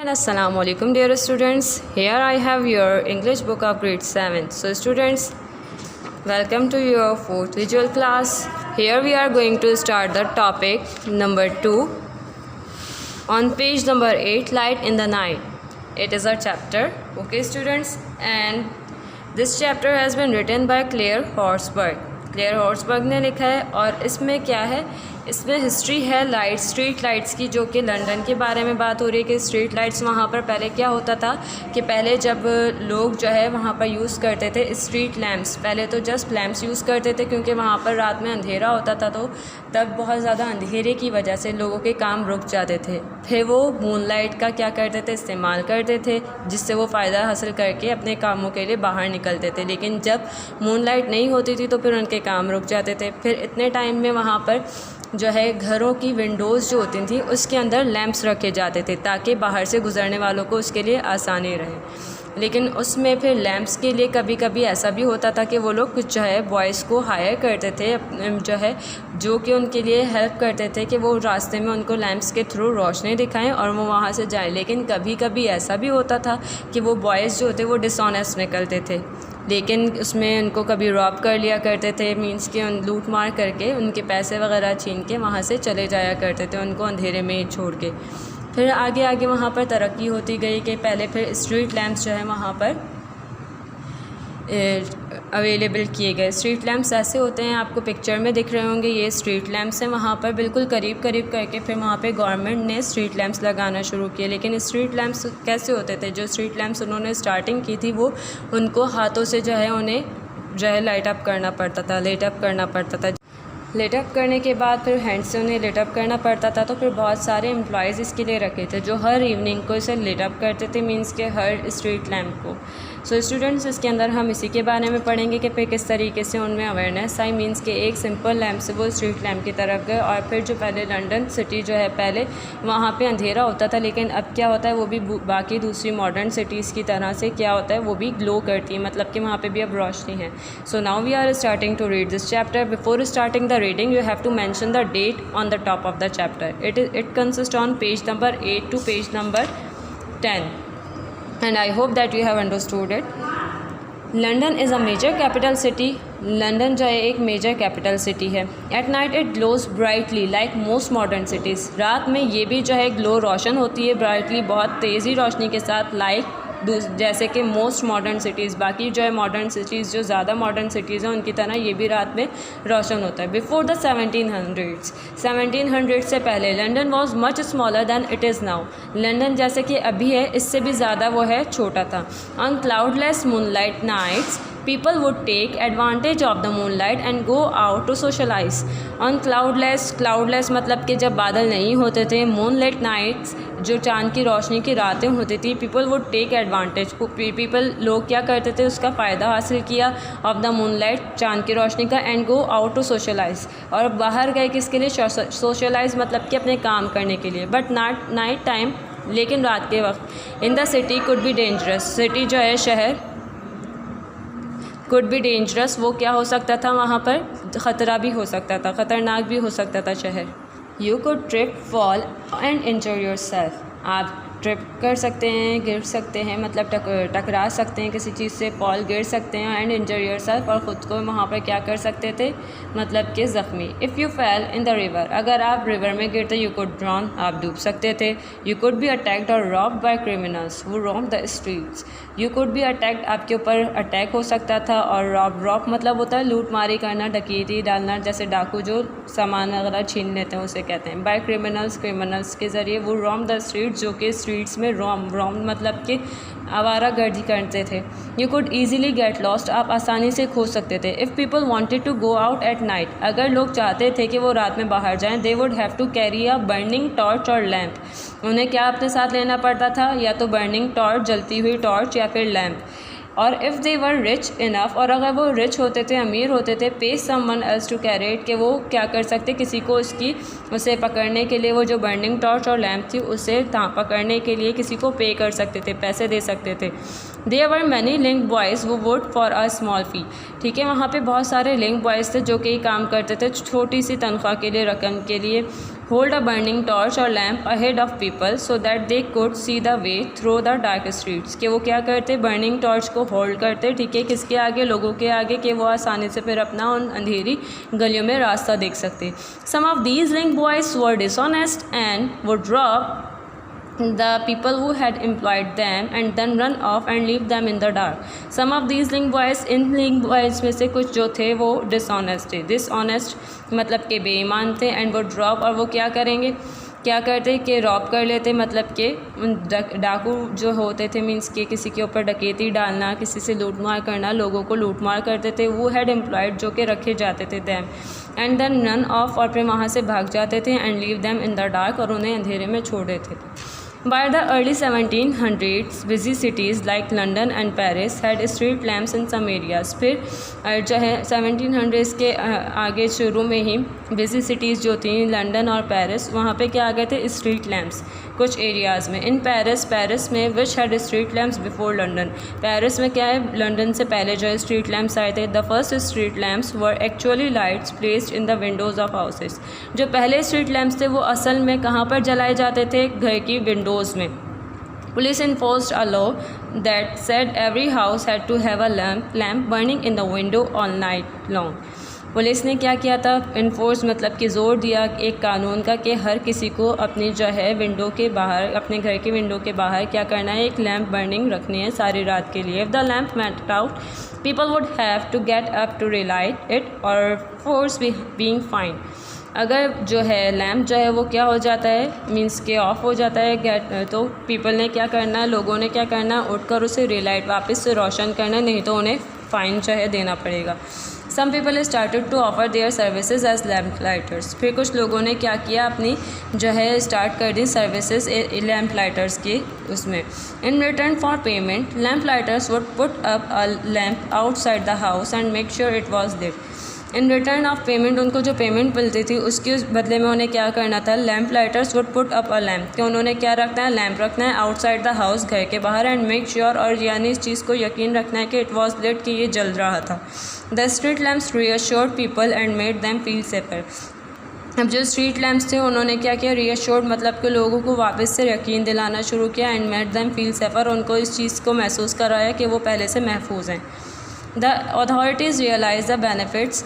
And Assalamu alaikum dear students. Here I have your English book of grade 7. So students, welcome to your fourth visual class. Here we are going to start the topic number 2 on page number 8, Light in the Night. It is our chapter. Okay students, and this chapter has been written by Claire Horsburgh. Claire Horsburgh ने लिखा है और इसमें क्या है, इसमें history है light, street lights की, जो कि लंदन के बारे में बात हो रही है कि स्ट्रीट लाइट्स वहाँ पर पहले क्या होता था कि पहले जब लोग जो है वहाँ पर यूज़ करते थे स्ट्रीट लैम्प्स, पहले तो जस्ट लैम्प्स यूज़ करते थे क्योंकि वहाँ पर रात में अंधेरा होता था, तो तब बहुत ज़्यादा अंधेरे की वजह से लोगों के काम रुक जाते थे। फिर वो मून लाइट का क्या करते थे, इस्तेमाल करते थे, जिससे वो फ़ायदा हासिल करके अपने कामों के लिए बाहर निकलते थे। लेकिन जब मून लाइट नहीं होती थी तो फिर उनके काम रुक जाते थे। फिर इतने टाइम में वहाँ पर जो है घरों की विंडोज़ जो होती थी उसके अंदर लैंप्स रखे जाते थे ताकि बाहर से गुज़रने वालों को उसके लिए आसानी रहे। लेकिन उसमें फिर लैंप्स के लिए कभी कभी ऐसा भी होता था कि वो लोग कुछ जो है बॉयज़ को हायर करते थे, जो है जो कि उनके लिए हेल्प करते थे कि वो रास्ते में उनको लैंप्स के थ्रू रोशनी दिखाएं और वो वहाँ से जाएं। लेकिन कभी कभी ऐसा भी होता था कि वो बॉयज़ जो होते वो डिसऑनेस्ट निकलते थे, लेकिन उसमें उनको कभी रॉब कर लिया करते थे, मींस के उन लूट मार करके उनके पैसे वगैरह छीन के वहाँ से चले जाया करते थे, उनको अंधेरे में ही छोड़ के। फिर आगे आगे वहाँ पर तरक्की होती गई कि पहले फिर स्ट्रीट लैंप्स जो है वहाँ पर अवेलेबल किए गए। स्ट्रीट लैंप्स ऐसे होते हैं, आपको पिक्चर में दिख रहे होंगे, ये स्ट्रीट लैंप्स हैं। वहाँ पर बिल्कुल करीब करीब करके फिर वहाँ पे गवर्नमेंट ने स्ट्रीट लैंप्स लगाना शुरू किए। लेकिन स्ट्रीट लैंप्स कैसे होते थे, जो स्ट्रीट लैंप्स उन्होंने स्टार्टिंग की थी वो उनको हाथों से जो है उन्हें जो है लाइट अप करना पड़ता था, लेट अप करना पड़ता था। लेट अप करने के बाद फिर हैंड से उन्हें लेट अप करना पड़ता था। तो फिर बहुत सारे एम्प्लॉयज़ इसके लिए रखे थे जो हर इवनिंग को इसे लेट अप करते थे, मींस के हर स्ट्रीट लैंप को। सो स्टूडेंट्स, इसके अंदर हम इसी के बारे में पढ़ेंगे कि फिर किस तरीके से उनमें अवेयरनेस आई, मींस के एक सिंपल लैंप से वो स्ट्रीट लैंप की तरफ गए। और फिर जो पहले लंदन सिटी जो है पहले वहाँ पे अंधेरा होता था, लेकिन अब क्या होता है वो भी बाकी दूसरी मॉडर्न सिटीज़ की तरह से क्या होता है वो भी ग्लो करती है, मतलब कि वहाँ पर भी अब रोशनी है। So now we are starting to read this chapter. Before starting the reading you have to mention the date on the top of the chapter. It consists on page number 8 to page number 10, and I hope that you have understood it. London is a major capital city. London जो है एक major capital city है। At night it glows brightly like most modern cities. रात में ये भी जो है ग्लो रोशन होती है ब्राइटली, बहुत तेज़ी रोशनी के साथ, लाइक जैसे कि मोस्ट मॉडर्न सिटीज़, बाकी जो है मॉडर्न सिटीज़ जो ज़्यादा मॉडर्न सिटीज़ हैं उनकी तरह ये भी रात में रोशन होता है। बिफोर द 1700 से पहले London was much smaller than it is now. London जैसे कि अभी है इससे भी ज़्यादा वो है छोटा था। On cloudless moonlight nights people would take advantage of the moonlight and go out to socialize. on cloudless मतलब कि जब बादल नहीं होते थे, moonlit nights जो चांद की रोशनी की रातें होती थी, people would take advantage, लोग क्या करते थे उसका फ़ायदा हासिल किया of the moonlight, चांद की रोशनी का, and go out to socialize, और बाहर गए किसके लिए, socialize मतलब कि अपने काम करने के लिए। but night time, लेकिन रात के वक्त in the city could be dangerous, city जो है शहर कुड बी डेंजरस, वो क्या हो सकता था वहाँ पर ख़तरा भी हो सकता था, ख़तरनाक भी हो सकता था शहर। You could trip, fall and injure yourself. आप ट्रिप कर सकते हैं, गिर सकते हैं, मतलब टकरा सकते हैं किसी चीज़ से, फॉल गिर सकते हैं, एंड इंजर योर सेल्फ, और ख़ुद को वहाँ पर क्या कर सकते थे, मतलब कि ज़ख्मी। If you fell in the river, अगर आप रिवर में गिरते, यू कुड ड्रॉन, आप डूब सकते थे। यू कुड बी अटैक्ड और robbed by criminals who rob the streets. You could be attacked, आपके ऊपर अटैक हो सकता था, और रॉब मतलब होता है लूट मारी करना, डकैती डालना, जैसे डाकू जो सामान वगैरह छीन लेते हैं उसे कहते हैं। बाय क्रिमिनल्स के ज़रिए वो रॉब द स्ट्रीट्स, जो कि स्ट्रीट्स में रॉम मतलब कि आवारा गर्दी करते थे। You could easily get lost, आप आसानी से खो सकते थे। If people wanted to go out at night, अगर लोग चाहते थे कि वो रात में बाहर जाएं, they would have to carry a burning torch और लैम्प। उन्हें क्या अपने साथ लेना पड़ता था, या तो बर्निंग टॉर्च, जलती हुई टॉर्च, या फिर लैम्प। और if they were rich enough, और अगर वो रिच होते थे, अमीर होते थे, pay someone else to carry it, कि वो क्या कर सकते, किसी को उसे पकड़ने के लिए, वो जो बर्निंग टॉर्च और लैम्प थी उसे पकड़ने के लिए किसी को पे कर सकते थे, पैसे दे सकते थे। There were many link boys who would for a small fee. ठीक है, वहाँ पे बहुत सारे लिंक बॉयज़ थे जो कि काम करते थे छोटी सी तनख्वाह के लिए, रकम के लिए। hold a burning torch or lamp ahead of people so that they could see the way through the dark streets। कि वो क्या करते, बर्निंग टॉर्च को होल्ड करते, ठीक है, किसके आगे, लोगों के आगे, कि वो आसानी से फिर अपना उन अंधेरी गलियों में रास्ता देख सकते। Some of these link boys were dishonest and would rob the people who had employed them and then run off and leave them in the dark। Some of these link boys, in link boys में से कुछ जो थे वो dishonest थे। dishonest मतलब कि बेईमान थे। and would rob, और वो क्या करेंगे, क्या करते कि रॉब कर लेते, मतलब कि डाकू जो होते थे, मीन्स कि किसी के ऊपर डकैती डालना, किसी से लूटमार करना, लोगों को लूटमार करते थे। वो हैड एम्प्लॉयड जो कि रखे जाते थे them, and then run off, और फिर वहाँ से भाग जाते थे, and leave them in the dark, और उन्हें अंधेरे में छोड़ देते थे। By the early 1700s, busy cities like London and Paris had street lamps in some areas। फिर जो है 1700s के आगे शुरू में ही बिजी सिटीज़ जो थी, लंदन और पेरिस, वहाँ पे क्या आ गए थे, स्ट्रीट लैम्प्स कुछ एरियाज़ में। इन पेरिस में which had street lamps before London, Paris में क्या है, लंदन से पहले जो है स्ट्रीट लैम्प्स आए थे। The first street lamps were actually lights placed in the Windows of houses. जो पहले स्ट्रीट लैम्प्स थे वो असल में कहाँ पर जलाए जाते थे, घर की विंडोज़ में। Police enforced a law that said every house had to have a lamp burning in the window all night long। Police ने क्या किया था, इन्फोर्स मतलब कि ज़ोर दिया एक कानून का कि हर किसी को अपनी जो है विंडो के बाहर, अपने घर के विंडो के बाहर क्या करना है, एक लैंप बर्निंग रखनी है सारी रात के लिए। If the lamp went out people would have to get up to relight it और फोर्स बीइंग फाइन। अगर जो है लैम्प जो है वो क्या हो जाता है, मींस के ऑफ हो जाता है, तो पीपल ने क्या करना है, लोगों ने क्या करना है, उठकर उसे रिलाइट वापस से रोशन करना, नहीं तो उन्हें फ़ाइन जो है देना पड़ेगा। Some people started to offer their services as lamp lighters. फिर कुछ लोगों ने क्या किया, अपनी जो है स्टार्ट कर दी सर्विसेज लैम्प लाइटर्स की उसमें। In return for payment lamp lighters would put up a lamp outside the house and make sure it was lit. In return of payment, उनको जो पेमेंट मिलती थी उसके बदले में उन्हें क्या करना था, lamp lighters would put up a lamp, कि उन्होंने क्या रखना है, लैम्प रखना है आउटसाइड द हाउस, घर के बाहर, एंड मेक श्योर, और यानी इस चीज़ को यकीन रखना है कि इट वॉज लिट, कि ये जल रहा था। The street lamps reassured people and made them feel safer. अब जो स्ट्रीट लैम्प्स थे उन्होंने क्या किया, रीअश्योर्ड मतलब कि लोगों को वापस से यकीन दिलाना शुरू किया, and made them feel safer, उनको इस चीज़ को महसूस कराया कि वो पहले से महफूज हैं। The authorities realise the benefits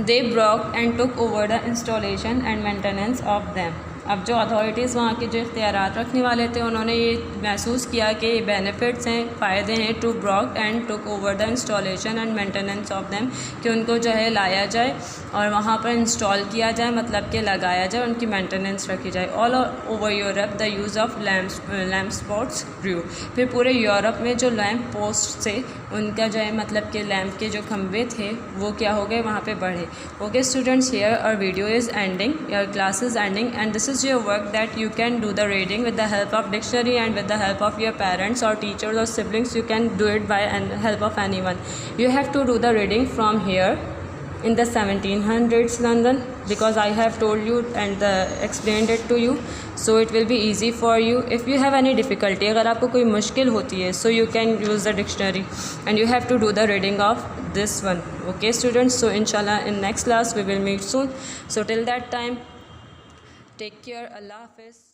they brought and took over the installation and maintenance of them। अब जो अथॉरिटीज़ वहाँ के जो इख्तियारात रखने वाले थे उन्होंने ये महसूस किया कि ये बेनिफिट्स हैं, फ़ायदे हैं, to brought and took over the installation and maintenance of them, कि उनको जो है लाया जाए और वहाँ पर इंस्टॉल किया जाए, मतलब कि लगाया जाए, उनकी मेंटेनेंस रखी जाए। All over Europe the use of lamp spots grew. फिर पूरे यूरोप में जो लैम्प पोस्ट थे उनका जो है मतलब कि लैम्प के जो खंभे थे वो क्या हो गए, वहाँ पे बढ़े। Okay students, here our video is ending, your class is ending, and this is your work that you can do the reading with the help of dictionary and with the help of your parents or teachers or siblings. You can do it by help of anyone. You have to do the reading from here in the 1700s London, because I have told you and explained it to you, so it will be easy for you. If you have any difficulty, अगर आपको कोई मुश्किल होती है, so you can use the dictionary and you have to do the reading of this one. Okay students, so inshallah in next class we will meet soon. So till that time, take care. Allah Hafiz.